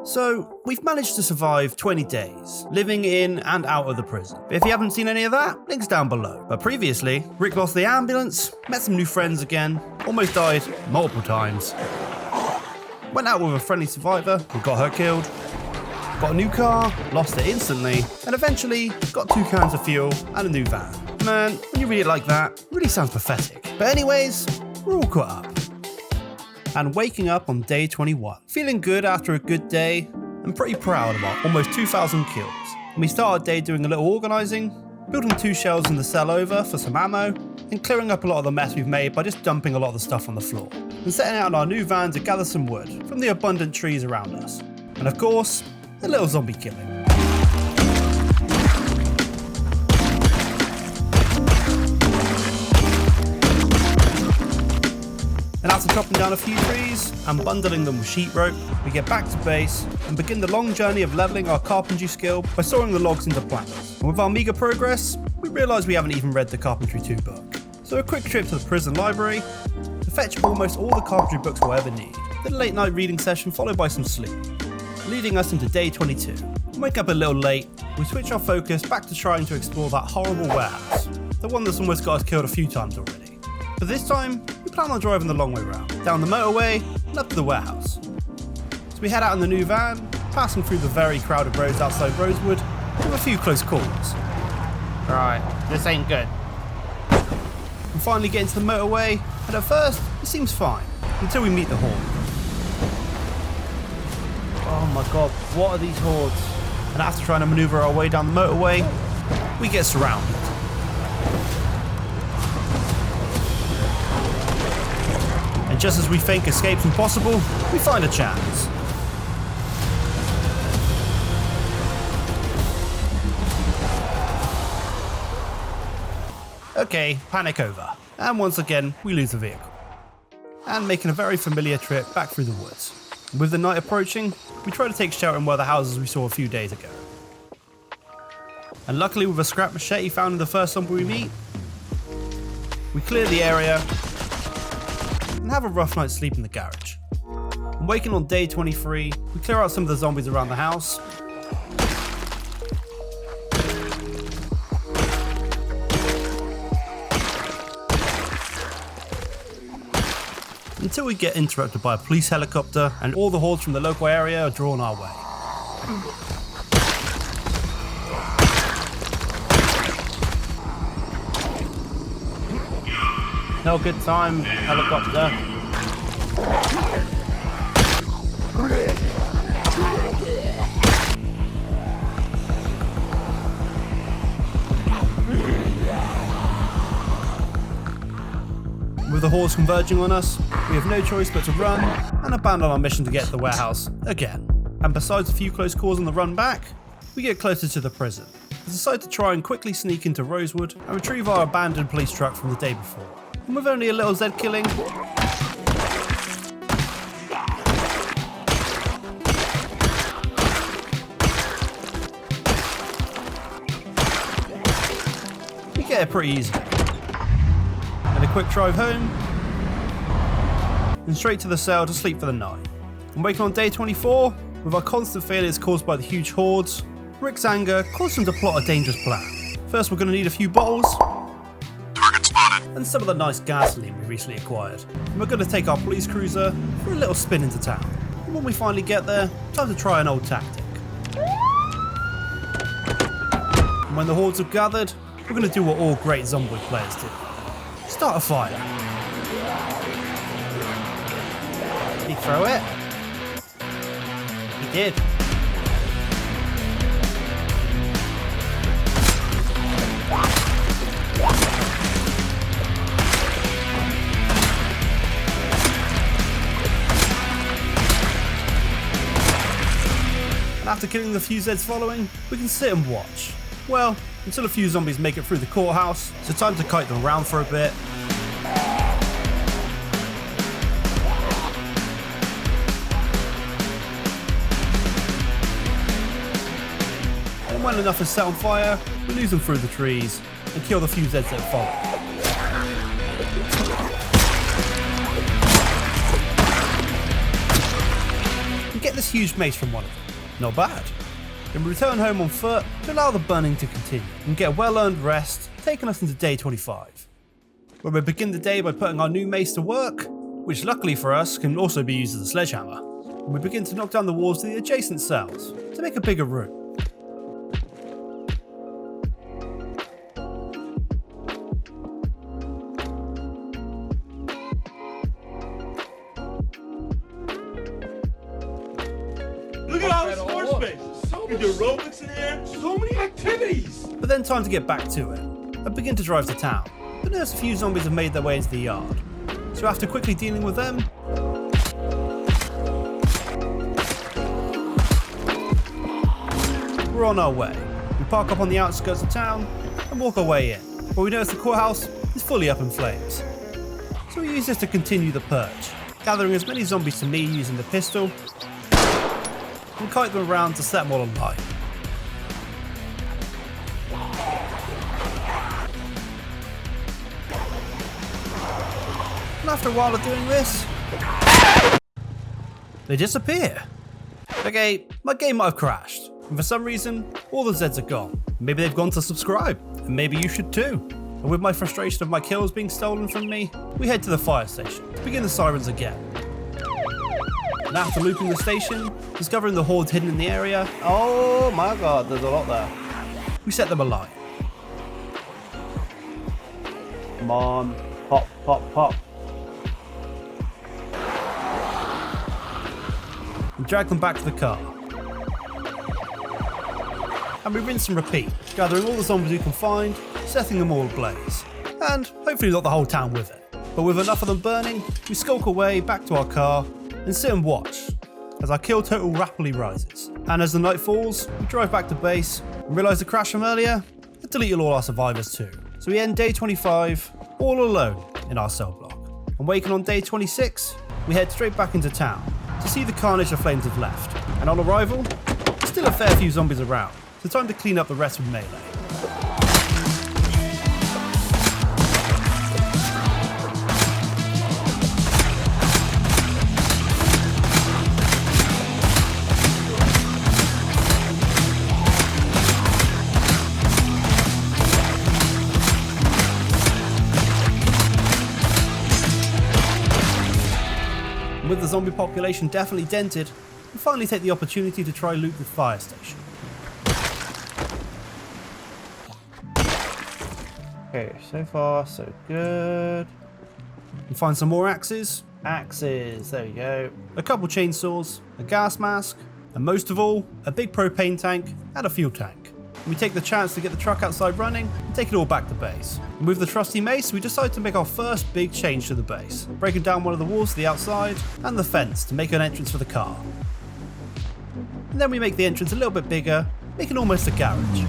So, we've managed to survive 20 days, living in and out of the prison. But if you haven't seen any of that, links down below. But previously, Rick lost the ambulance, met some new friends again, almost died multiple times, went out with a friendly survivor who got her killed, got a new car, lost it instantly, and eventually got 2 cans of fuel and a new van. Man, when you read it like that, it really sounds pathetic. But anyways, we're all caught up. And waking up on day 21. Feeling good after a good day, and pretty proud of our almost 2,000 kills. And we start our day doing a little organising, building 2 shelves in the cell over for some ammo, and clearing up a lot of the mess we've made by just dumping a lot of the stuff on the floor. And setting out in our new van to gather some wood from the abundant trees around us. And of course, a little zombie killing. And after chopping down a few trees and bundling them with sheet rope, we get back to base and begin the long journey of leveling our carpentry skill by sawing the logs into planks. And with our meager progress, we realise we haven't even read the Carpentry 2 book. So a quick trip to the prison library to fetch almost all the carpentry books we'll ever need. Then a late night reading session followed by some sleep, leading us into day 22. Wake up a little late, we switch our focus back to trying to explore that horrible warehouse, the one that's almost got us killed a few times already. But this time, we plan on driving the long way round, down the motorway and up to the warehouse. So we head out in the new van, passing through the very crowded roads outside Rosewood, with a few close calls. Right, this ain't good. We finally get into the motorway, and at first, it seems fine, until we meet the horde. Oh my god, what are these hordes? And after trying to maneuver our way down the motorway, we get surrounded. And just as we think escape's impossible, we find a chance. Okay, panic over. And once again, we lose the vehicle. And making a very familiar trip back through the woods. With the night approaching, we try to take shelter in one of the houses we saw a few days ago. And luckily with a scrap machete found in the first zombie we meet, we clear the area and have a rough night's sleep in the garage. And waking on day 23, we clear out some of the zombies around the house. Until we get interrupted by a police helicopter and all the hordes from the local area are drawn our way. No good time, helicopter. With the hordes converging on us, we have no choice but to run and abandon our mission to get to the warehouse again. And besides a few close calls on the run back, we get closer to the prison. We decide to try and quickly sneak into Rosewood and retrieve our abandoned police truck from the day before. And with only a little Z killing, we get it pretty easily. And a quick drive home, and straight to the cell to sleep for the night. And waking on day 24, with our constant failures caused by the huge hordes, Rick's anger caused him to plot a dangerous plan. First we're going to need a few bottles, Target spotted. and some of the nice gasoline we recently acquired. And we're going to take our police cruiser for a little spin into town. And when we finally get there, time to try an old tactic. And when the hordes have gathered, we're going to do what all great Zomboid players do. Start a fire. Did he throw it? He did. And after killing the few Zeds following, we can sit and watch. Well, until a few zombies make it through the courthouse, so time to kite them around for a bit. And when enough is set on fire, we lose them through the trees and kill the few Zeds that follow. get this huge mace from one of them. Not bad. Then we return home on foot to allow the burning to continue and get a well-earned rest, taking us into day 25, where we begin the day by putting our new mace to work, which luckily for us can also be used as a sledgehammer. And we begin to knock down the walls to the adjacent cells to make a bigger room. Look at all the sports spaces. So much aerobics in here. So many activities. But then time to get back to it. I begin to drive to town, but notice a few zombies have made their way into the yard. So after quickly dealing with them, we're on our way. We park up on the outskirts of town and walk our way in, where we notice the courthouse is fully up in flames. So we use this to continue the purge, gathering as many zombies to me using the pistol, and kite them around to set them all on fire. And after a while of doing this, they disappear. Okay, my game might have crashed, and for some reason, all the Zeds are gone. Maybe they've gone to subscribe, and maybe you should too. And with my frustration of my kills being stolen from me, we head to the fire station to begin the sirens again. And after looping the station, discovering the hordes hidden in the area, oh my god, there's a lot there, we set them alight. Come on, pop, pop, pop. And drag them back to the car. And we rinse and repeat, gathering all the zombies we can find, setting them all ablaze, and hopefully not the whole town with it. But with enough of them burning, we skulk away back to our car and sit and watch as our kill total rapidly rises. And as the night falls, we drive back to base and realise the crash from earlier had deleted all our survivors too. So we end day 25 all alone in our cell block. And waking on day 26, we head straight back into town to see the carnage the flames have left. And on arrival, still a fair few zombies around, so time to clean up the rest with melee. With the zombie population definitely dented, we finally take the opportunity to try loot the fire station. Okay, so far so good. We find some more axes. Axes, there we go. A couple chainsaws, a gas mask, and most of all, a big propane tank and a fuel tank. We take the chance to get the truck outside running and take it all back to base. And with the trusty mace, we decide to make our first big change to the base, breaking down one of the walls to the outside and the fence to make an entrance for the car. And then we make the entrance a little bit bigger, making almost a garage.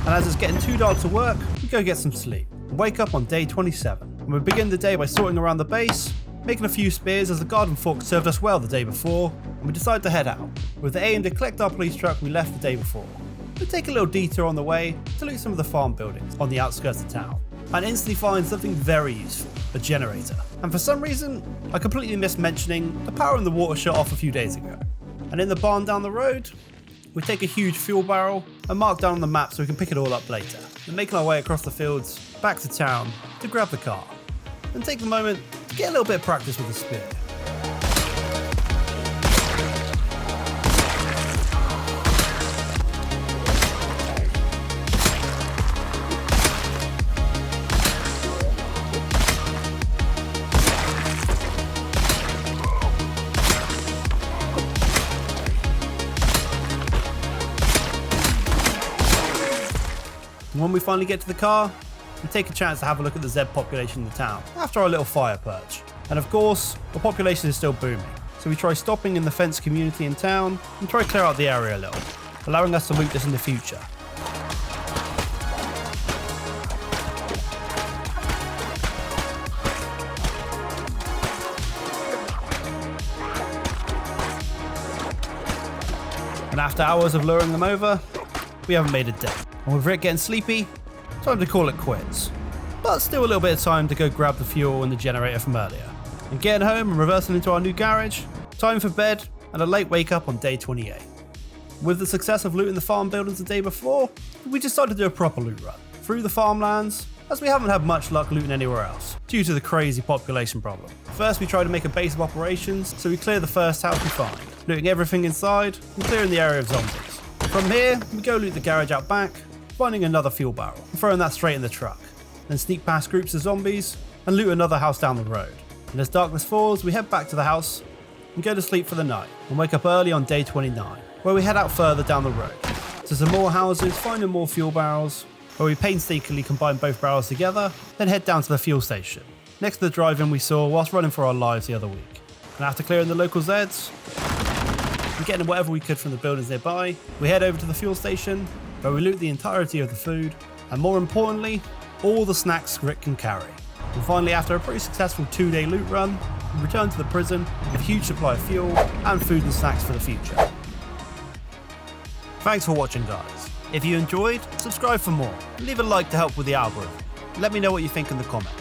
And as it's getting too dark to work, we go get some sleep and wake up on day 27. And we begin the day by sorting around the base, making a few spears as the garden fork served us well the day before, and we decide to head out, with the aim to collect our police truck we left the day before. We take a little detour on the way to loot some of the farm buildings on the outskirts of town, and instantly find something very useful, a generator. And for some reason, I completely missed mentioning the power in the water shut off a few days ago. And in the barn down the road, we take a huge fuel barrel and mark down on the map so we can pick it all up later, and making our way across the fields back to town to grab the car, and take the moment to get a little bit of practice with the spear. And when we finally get to the car, we take a chance to have a look at the Zed population in the town after our little fire purge. And of course, the population is still booming, so we try stopping in the fenced community in town and try to clear out the area a little, allowing us to loot this in the future. And after hours of luring them over, we haven't made a dent. And with Rick getting sleepy, time to call it quits. But still a little bit of time to go grab the fuel and the generator from earlier. And getting home and reversing into our new garage, time for bed and a late wake up on day 28. With the success of looting the farm buildings the day before, we decided to do a proper loot run through the farmlands, as we haven't had much luck looting anywhere else, due to the crazy population problem. First we tried to make a base of operations, so we clear the first house we find, looting everything inside and clearing the area of zombies. From here, we go loot the garage out back, finding another fuel barrel and throwing that straight in the truck, then sneak past groups of zombies and loot another house down the road. And as darkness falls, we head back to the house and go to sleep for the night and wake up early on day 29, where we head out further down the road to some more houses, finding more fuel barrels, where we painstakingly combine both barrels together, then head down to the fuel station, next to the drive-in we saw whilst running for our lives the other week. And after clearing the local Zeds and getting whatever we could from the buildings nearby, we head over to the fuel station, where we loot the entirety of the food, and more importantly, all the snacks Rick can carry. And finally, after a pretty successful 2-day loot run, we return to the prison with a huge supply of fuel and food and snacks for the future. Thanks for watching, guys. If you enjoyed, subscribe for more, and leave a like to help with the algorithm. Let me know what you think in the comments.